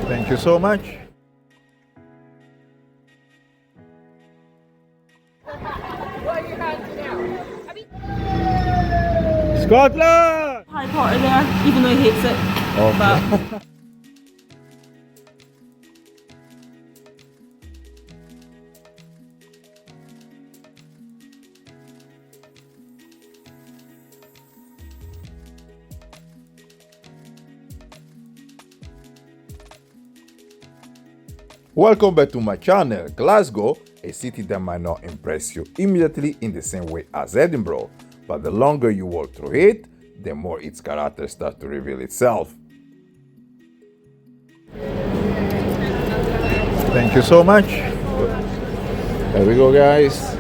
Thank you so much. Scotland! Harry Potter there, even though he hates it. Okay. But Welcome back to my channel. Glasgow, a city that might not impress you immediately in the same way as Edinburgh, but the longer you walk through it, the more its character starts to reveal itself. Thank you so much. There we go, guys.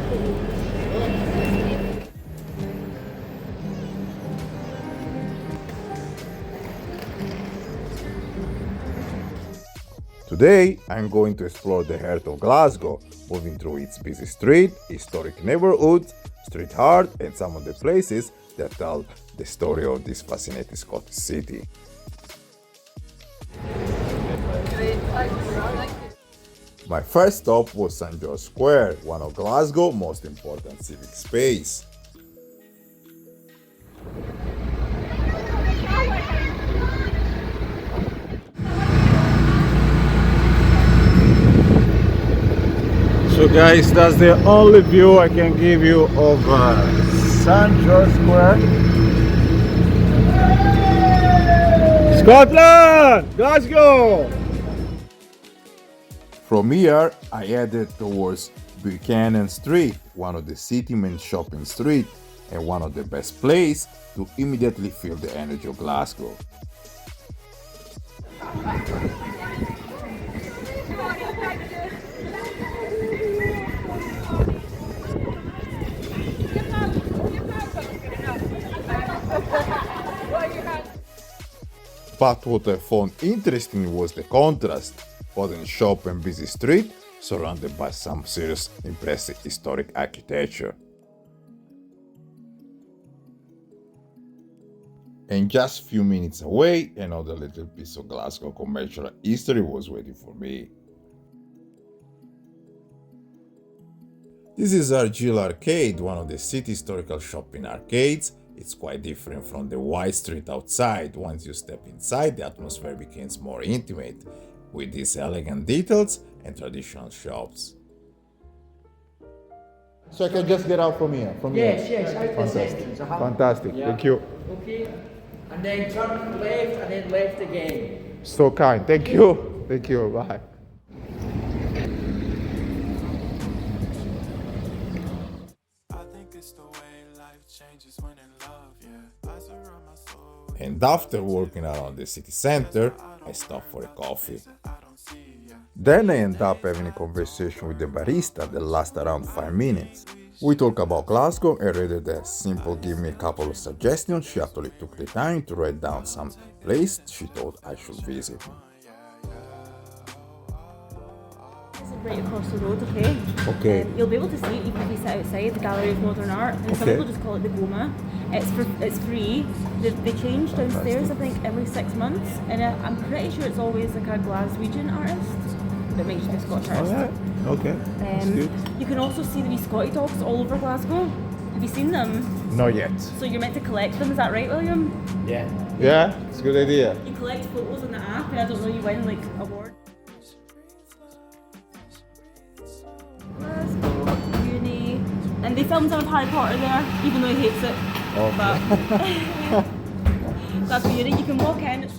Today, I'm going to explore the heart of Glasgow, moving through its busy street, historic neighborhoods, street art, and some of the places that tell the story of this fascinating Scottish city. My first stop was St. George Square, one of Glasgow's most important civic space. So guys, that's the only view I can give you of St. George Square. Scotland! Glasgow! From here, I headed towards Buchanan Street, one of the city's main shopping streets and one of the best places to immediately feel the energy of Glasgow. But what I found interesting was the contrast, modern shop and busy street surrounded by some serious impressive historic architecture. And just few minutes away, another little piece of Glasgow commercial history was waiting for me. This is Argyll Arcade, one of the city's historical shopping arcades. It's quite different from the wide street outside. Once you step inside, the atmosphere becomes more intimate, with these elegant details and traditional shops. So I can just get out from here? Yes, out this entrance. Fantastic, Yeah. thank you. Okay. And then turn left and then left again. So kind, thank you. Thank you, bye. And after walking around the city center, I stopped for a coffee. Then I end up having a conversation with the barista that lasts around 5 minutes. We talk about Glasgow, and rather than simple give me a couple of suggestions, she actually took the time to write down some place she thought I should visit. it's right across the road, okay? Okay. You'll be able to see it even if you sit outside the Gallery of Modern Art. And some Okay. people just call it the Goma. It's free. They change downstairs, I think, every 6 months. And I'm pretty sure it's always like a Glaswegian artist that makes you a Scottish artist. Alright, okay. That's good. You can also see the wee Scotty dogs all over Glasgow. Have you seen them? Not yet. So you're meant to collect them, is that right, William? Yeah. Yeah, it's a good idea. You collect photos on the app, and I don't know, you win like awards. Glasgow, uni. And they filmed some of Harry Potter there, even though he hates it. But that's uni. You can walk in.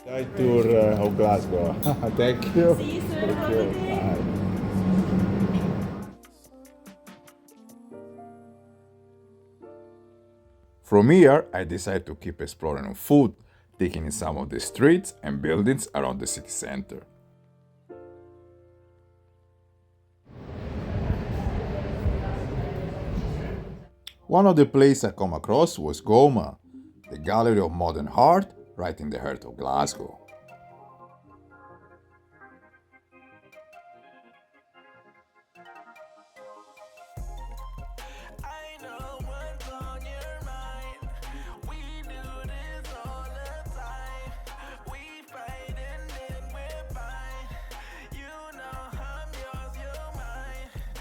Guide tour of Glasgow. Thank you. See you soon. Thank Have a you. good day. Bye. From here, I decided to keep exploring on foot, taking in some of the streets and buildings around the city center. One of the places I come across was Goma, the Gallery of Modern Art, right in the heart of Glasgow. We do this all the time. We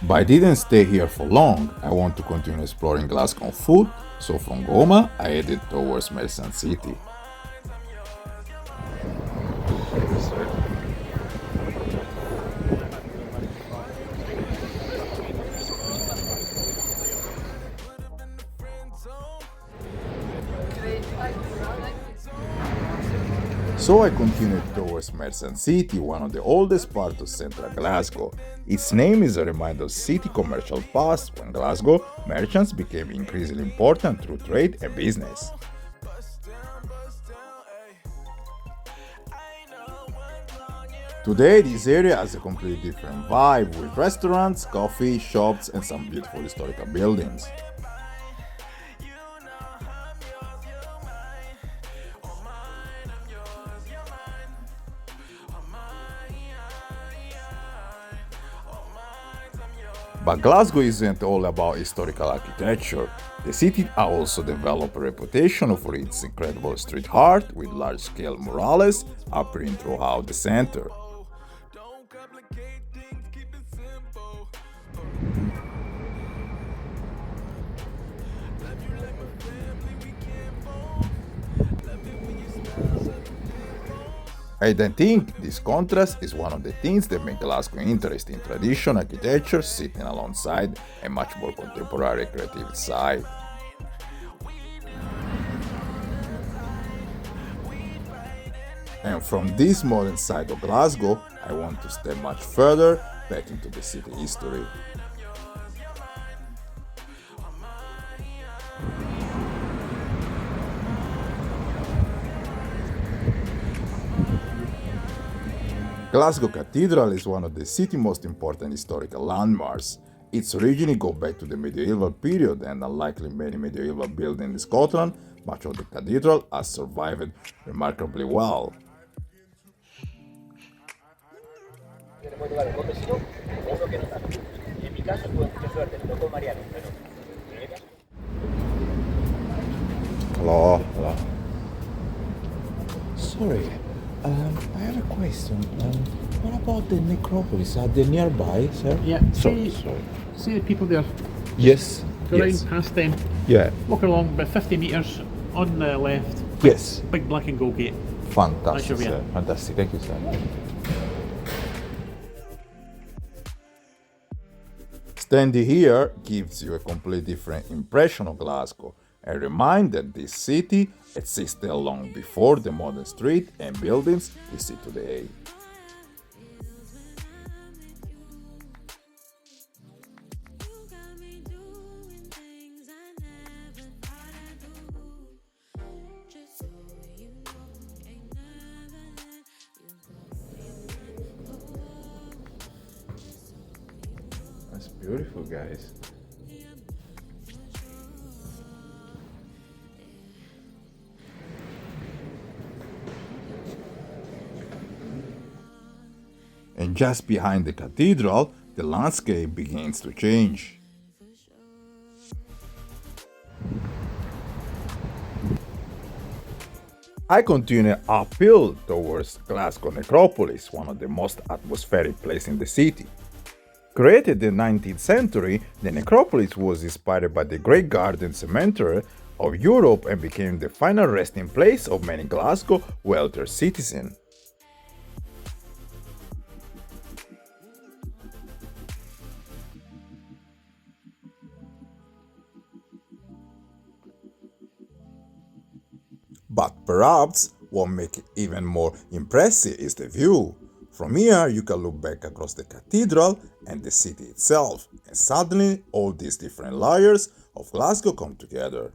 But I didn't stay here for long. I want to continue exploring Glasgow on foot, so from Goma I headed towards Merchant City. So I continued towards Merchant City, one of the oldest parts of central Glasgow. Its name is a reminder of city commercial past when Glasgow merchants became increasingly important through trade and business. Today this area has a completely different vibe with restaurants, coffee, shops and some beautiful historical buildings. But Glasgow isn't all about historical architecture. The city has also developed a reputation for its incredible street art with large-scale murals appearing throughout the center. I think this contrast is one of the things that make Glasgow interesting. Traditional architecture sitting alongside a much more contemporary creative side. And from this modern side of Glasgow, I want to step much further back into the city history. Glasgow Cathedral is one of the city's most important historical landmarks. Its origins go back to the medieval period, and unlike many medieval buildings in Scotland, much of the cathedral has survived remarkably well. Hello, hello. Sorry, I have a question. What about the necropolis? Are they nearby, sir? Yeah, Sorry, see, sorry. see the people there. Yes. Go Yes. round past them. Yeah. Walk along about 50 metres on the left. Yes. Big black and gold gate. Fantastic, That's your sir. Fantastic. Thank you, sir. Standing here gives you a completely different impression of Glasgow, a reminder that this city existed long before the modern street and buildings we see today. That's beautiful, guys. And just behind the cathedral, the landscape begins to change. I continue uphill towards Glasgow Necropolis, one of the most atmospheric places in the city. Created in the 19th century, the necropolis was inspired by the Great Garden Cemetery of Europe and became the final resting place of many Glasgow wealthy citizens. But perhaps what makes it even more impressive is the view. From here, you can look back across the cathedral and the city itself, and suddenly all these different layers of Glasgow come together.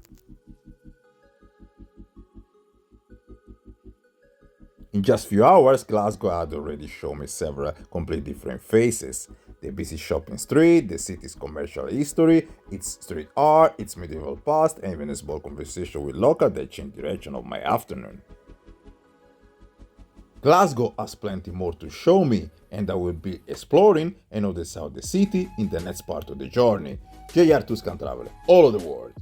In just few hours, Glasgow had already shown me several completely different faces. The busy shopping street, the city's commercial history, its street art, its medieval past, and even a small conversation with locals that changed the direction of my afternoon. Glasgow has plenty more to show me, and I will be exploring another side of the city in the next part of the journey. JR Tuscan Traveller, all over the world.